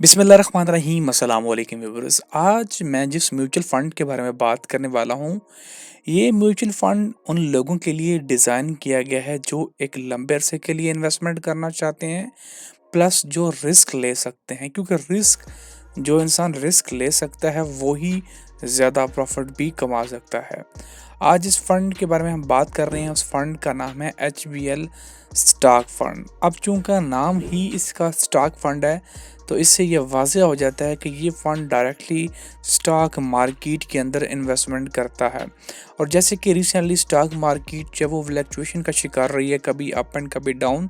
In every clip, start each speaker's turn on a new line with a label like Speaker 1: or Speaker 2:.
Speaker 1: बिस्मिल्लाहिर्रहमानिर्रहीम अस्सलाम वालेकुम व्यूअर्स। आज मैं जिस म्यूचुअल फ़ंड के बारे में बात करने वाला हूँ, ये म्यूचुअल फ़ंड उन लोगों के लिए डिज़ाइन किया गया है जो एक लंबे अरसे के लिए इन्वेस्टमेंट करना चाहते हैं, प्लस जो रिस्क ले सकते हैं क्योंकि रिस्क जो इंसान रिस्क ले सकता है वो ही ज़्यादा प्रॉफ़िट भी कमा सकता है। आज इस फ़ंड के बारे में हम बात कर रहे हैं, उस फ़ंड का नाम है एचबीएल स्टॉक फ़ंड। अब चूँकि नाम ही इसका स्टॉक फ़ंड है, तो इससे ये वाज़ेह हो जाता है कि ये फ़ंड डायरेक्टली स्टॉक मार्केट के अंदर इन्वेस्टमेंट करता है। और जैसे कि रिसेंटली स्टॉक मार्केट जब वो फ्लक्चुएशन का शिकार रही है, कभी अप एंड कभी डाउन,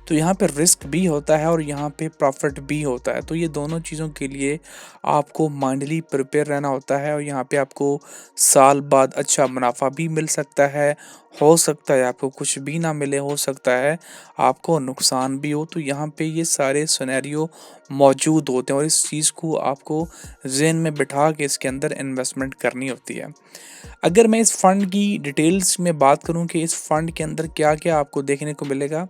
Speaker 1: तो यहाँ पे रिस्क भी होता है और यहाँ पे प्रॉफिट भी होता है। तो ये दोनों चीज़ों के लिए आपको माइंडली प्रिपेयर रहना होता है और यहाँ पे आपको साल बाद अच्छा मुनाफा भी मिल सकता है, हो सकता है आपको कुछ भी ना मिले, हो सकता है आपको नुकसान भी हो। तो यहाँ पे ये सारे सिनेरियो मौजूद होते हैं और इस चीज़ को आपको ज़हन में बिठा के इसके अंदर इन्वेस्टमेंट करनी होती है। अगर मैं इस फ़ंड की डिटेल्स में बात करूं कि इस फ़ंड के अंदर क्या-क्या आपको देखने को मिलेगा।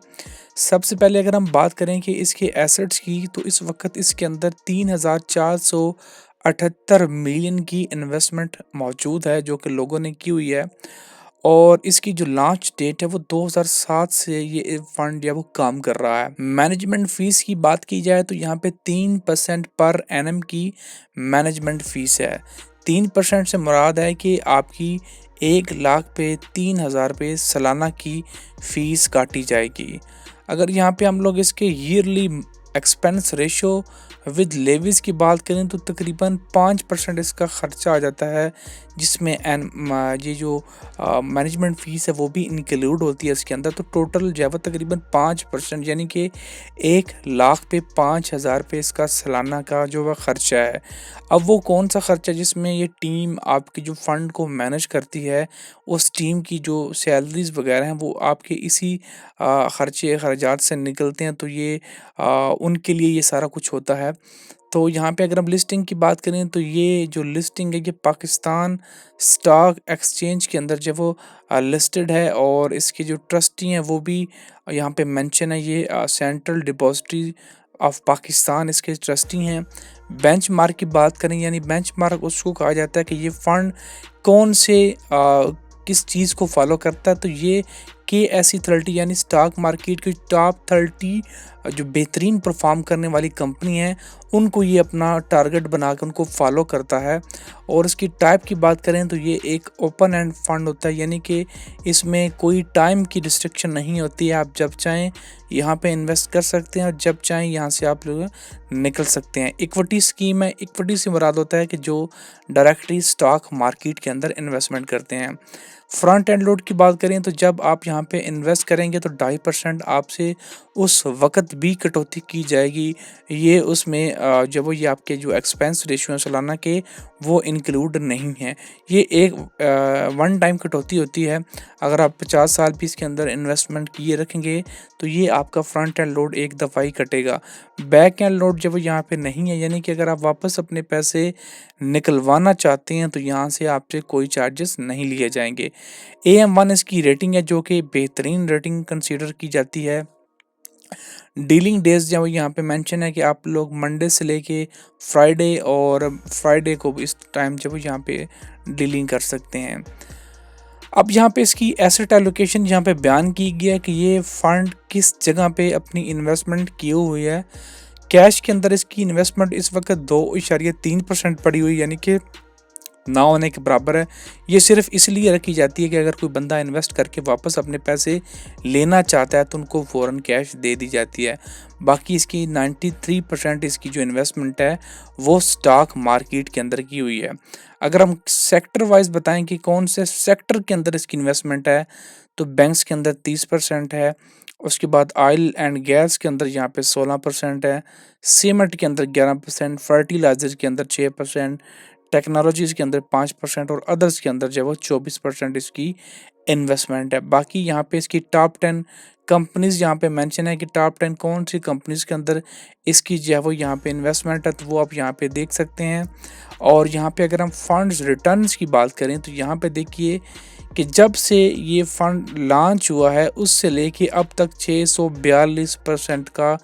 Speaker 1: सबसे पहले अगर हम बात करें कि इसके एसेट्स की, तो इस वक़्त इसके अंदर 3,478 मिलियन की इन्वेस्टमेंट मौजूद है जो कि लोगों ने की हुई है। और इसकी जो लॉन्च डेट है वो 2007 से ये फंड जो है वो काम कर रहा है। मैनेजमेंट फ़ीस की बात की जाए तो यहाँ पे 3% पर एनम की मैनेजमेंट फ़ीस है। 3% से मुराद है कि आपकी 1 लाख पे 3,000 रुपये सालाना की फ़ीस काटी जाएगी। अगर यहाँ पे हम लोग इसके yearly expense ratio with levies की बात करें तो तकरीबन 5% इसका खर्चा आ जाता है, जिसमें ये जो मैनेजमेंट फ़ीस है वो भी इंक्लूड होती है इसके अंदर। तो टोटल जो है वो तकरीबन 5% यानी कि 1 लाख पे 5,000 रुपये इसका सालाना का जो वह खर्चा है। अब वो कौन सा खर्चा जिसमें ये टीम आपकी जो फ़ंड को मैनेज करती है, उस टीम की जो सैलरीज़ वगैरह हैं वो आपके इसी खर्चे अखराजात से निकलते हैं, तो ये उनके लिए ये सारा कुछ होता है। तो यहाँ पे अगर हम लिस्टिंग की बात करें तो ये जो लिस्टिंग है ये पाकिस्तान स्टॉक एक्सचेंज के अंदर जो वो लिस्टेड है और इसके जो ट्रस्टी हैं वो भी यहाँ पे मेंशन है। ये सेंट्रल डिपॉजिटरी ऑफ पाकिस्तान इसके ट्रस्टी हैं। बेंचमार्क की बात करें यानी बेंचमार्क उसको कहा जाता है कि ये फ़ंड कौन से किस चीज़ को फॉलो करता है। तो ये KSE 30 यानी स्टॉक मार्केट की टॉप 30 जो बेहतरीन परफॉर्म करने वाली कंपनी हैं उनको ये अपना टारगेट बनाकर उनको फॉलो करता है। और इसकी टाइप की बात करें तो ये एक ओपन एंड फंड होता है, यानी कि इसमें कोई टाइम की रिस्ट्रिक्शन नहीं होती है। आप जब चाहें यहाँ पे इन्वेस्ट कर सकते हैं और जब चाहें यहाँ से आप लोग निकल सकते हैं। इक्विटी स्कीम है, इक्विटी से मुराद होता है कि जो डायरेक्टली स्टॉक मार्केट के अंदर इन्वेस्टमेंट करते हैं। फ्रंट एंड लोड की बात करें तो जब आप यहाँ पे इन्वेस्ट करेंगे तो 2.5% आपसे उस वक़्त भी कटौती की जाएगी। ये उसमें जब वो ये आपके जो एक्सपेंस रेशियो है सालाना के वो इंक्लूड नहीं है। ये एक वन टाइम कटौती होती है। अगर आप 50 साल भी इसके अंदर इन्वेस्टमेंट किए रखेंगे तो ये आपका फ्रंट एंड लोड एक दफ़ा ही कटेगा। बैक एंड लोड जब यहाँ पे नहीं है, यानी कि अगर आप वापस अपने पैसे निकलवाना चाहते हैं तो यहाँ से आपसे कोई चार्जेस नहीं लिए जाएंगे। AM1 इसकी रेटिंग है जो कि बेहतरीन रेटिंग कंसीडर की जाती है। डीलिंग डेज़ जो यहाँ पे मेंशन है कि आप लोग मंडे से लेके फ्राइडे और फ्राइडे को भी इस टाइम जब यहाँ पे डीलिंग कर सकते हैं। अब यहाँ पे इसकी एसेट एलोकेशन यहाँ पे बयान की गई है कि ये फंड किस जगह पे अपनी इन्वेस्टमेंट की हुई है। कैश के अंदर इसकी इन्वेस्टमेंट इस वक्त 2.3% पड़ी हुई, यानी कि ना होने के बराबर है। ये सिर्फ इसलिए रखी जाती है कि अगर कोई बंदा इन्वेस्ट करके वापस अपने पैसे लेना चाहता है तो उनको फ़ौरन कैश दे दी जाती है। बाकी इसकी 93% इसकी जो इन्वेस्टमेंट है वो स्टॉक मार्केट के अंदर की हुई है। अगर हम सेक्टर वाइज बताएं कि कौन से सेक्टर के अंदर इसकी इन्वेस्टमेंट है, तो बैंक्स के अंदर 30% है। उसके बाद ऑयल एंड गैस के अंदर यहाँ पे 16% है। सीमेंट के अंदर 11%, फर्टिलाइज़र के अंदर 6%, टेक्नोलॉजीज़ के अंदर 5% और अदर्स के अंदर जो है वो 24% इसकी इन्वेस्टमेंट है। बाकी यहाँ पे इसकी टॉप 10 कंपनीज़ यहाँ पे मेंशन है कि टॉप 10 कौन सी कंपनीज़ के अंदर इसकी जो है वो यहाँ पे इन्वेस्टमेंट है, तो वो आप यहाँ पे देख सकते हैं। और यहाँ पे अगर हम फंड्स रिटर्न्स की बात करें तो यहाँ पे देखिए कि जब से ये फ़ंड लॉन्च हुआ है उससे लेके अब तक 642% का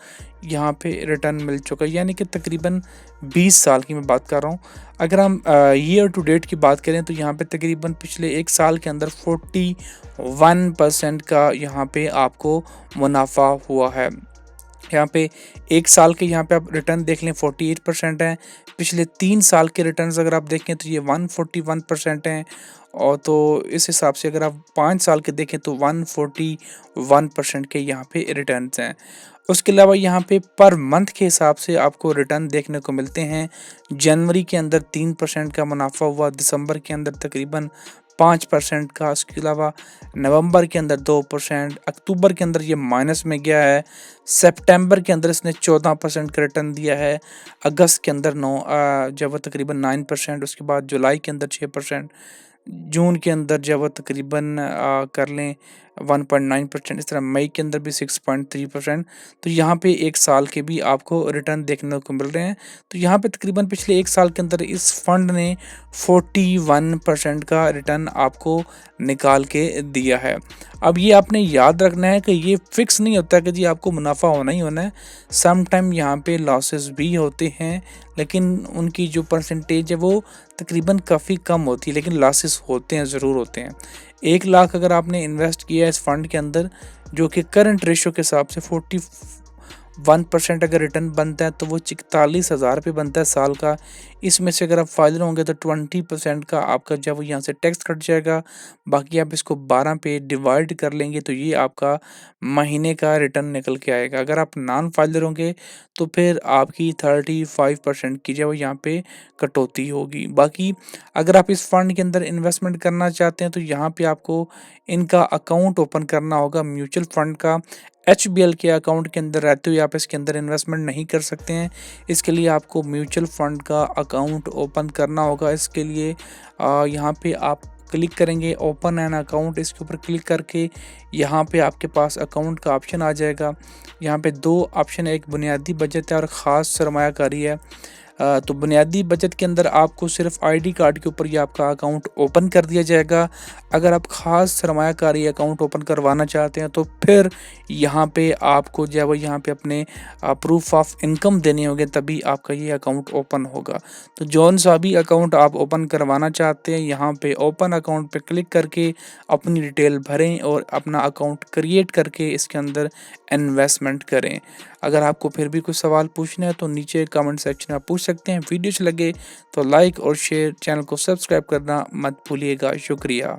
Speaker 1: यहाँ पे रिटर्न मिल चुका है, यानी कि तकरीबन 20 साल की मैं बात कर रहा हूँ। अगर हम ईयर टू डेट की बात करें तो यहाँ पे तकरीबन पिछले 1 साल के अंदर 41% का यहाँ पे आपको मुनाफ़ा हुआ है। यहाँ पे 1 साल के यहाँ पे आप रिटर्न देख लें 48% हैं। पिछले 3 साल के रिटर्न्स अगर आप देखें तो ये 141% हैं। और तो इस हिसाब से अगर आप 5 साल के देखें तो 141% के यहाँ पे रिटर्न्स हैं। उसके अलावा यहाँ पे पर मंथ के हिसाब से आपको रिटर्न देखने को मिलते हैं। जनवरी के अंदर 3% का मुनाफ़ा हुआ, दिसंबर के अंदर तकरीबन 5% का, उसके अलावा नवंबर के अंदर 2%, अक्टूबर के अंदर ये माइनस में गया है, सितंबर के अंदर इसने 14% का रिटर्न दिया है, अगस्त के अंदर जब वो तकरीबन 9%, उसके बाद जुलाई के अंदर 6%, जून के अंदर जब वो तकरीबन कर लें 1.9%, इस तरह मई के अंदर भी 6.3%। तो यहाँ पे 1 साल के भी आपको रिटर्न देखने को मिल रहे हैं। तो यहाँ पे तकरीबन पिछले 1 साल के अंदर इस फंड ने 41% का रिटर्न आपको निकाल के दिया है। अब ये आपने याद रखना है कि ये फिक्स नहीं होता कि जी आपको मुनाफा होना ही होना है। सम टाइम यहाँ पे लॉसेस भी होते हैं, लेकिन उनकी जो परसेंटेज है वो तकरीबन काफ़ी कम होती है, लेकिन लॉसेस होते हैं, ज़रूर होते हैं। 1 लाख अगर आपने इन्वेस्ट किया है इस फंड के अंदर, जो कि करंट रेशो के हिसाब से 41% अगर रिटर्न बनता है तो वो 41,000 रुपये बनता है साल का। इसमें से अगर आप फायदे होंगे तो 20% का आपका जब यहाँ से टैक्स कट जाएगा, बाकी आप इसको 12 पे डिवाइड कर लेंगे तो ये आपका महीने का रिटर्न निकल के आएगा। अगर आप नॉन फाइलर होंगे तो फिर आपकी 35% की जो यहाँ पे कटौती होगी। बाकी अगर आप इस फंड के अंदर इन्वेस्टमेंट करना चाहते हैं तो यहाँ पे आपको इनका अकाउंट ओपन करना होगा म्यूचुअल फंड का। एचबीएल के अकाउंट के अंदर रहते हुए आप इसके अंदर इन्वेस्टमेंट नहीं कर सकते हैं। इसके लिए आपको म्यूचुअल फंड का अकाउंट ओपन करना होगा। इसके लिए यहाँ पे आप क्लिक करेंगे ओपन एन अकाउंट, इसके ऊपर क्लिक करके यहाँ पे आपके पास अकाउंट का ऑप्शन आ जाएगा। यहाँ पे 2 ऑप्शन है, एक बुनियादी बचत है और ख़ास सरमायाकारी है। तो बुनियादी बचत के अंदर आपको सिर्फ आईडी कार्ड के ऊपर ये आपका अकाउंट ओपन कर दिया जाएगा। अगर आप ख़ास सरमायाकारी अकाउंट ओपन करवाना चाहते हैं तो फिर यहाँ पे आपको जो है वो यहाँ पे अपने प्रूफ ऑफ इनकम देने होंगे, तभी आपका ये अकाउंट ओपन होगा। तो जौन सा भी अकाउंट आप ओपन करवाना चाहते हैं यहाँ पे ओपन अकाउंट पे क्लिक करके अपनी डिटेल भरें और अपना अकाउंट क्रिएट करके इसके अंदर इन्वेस्टमेंट करें। अगर आपको फिर भी कुछ सवाल पूछना है तो नीचे कमेंट सेक्शन में पूछ सकते हैं। वीडियो अच्छी लगे तो लाइक और शेयर, चैनल को सब्सक्राइब करना मत भूलिएगा। शुक्रिया।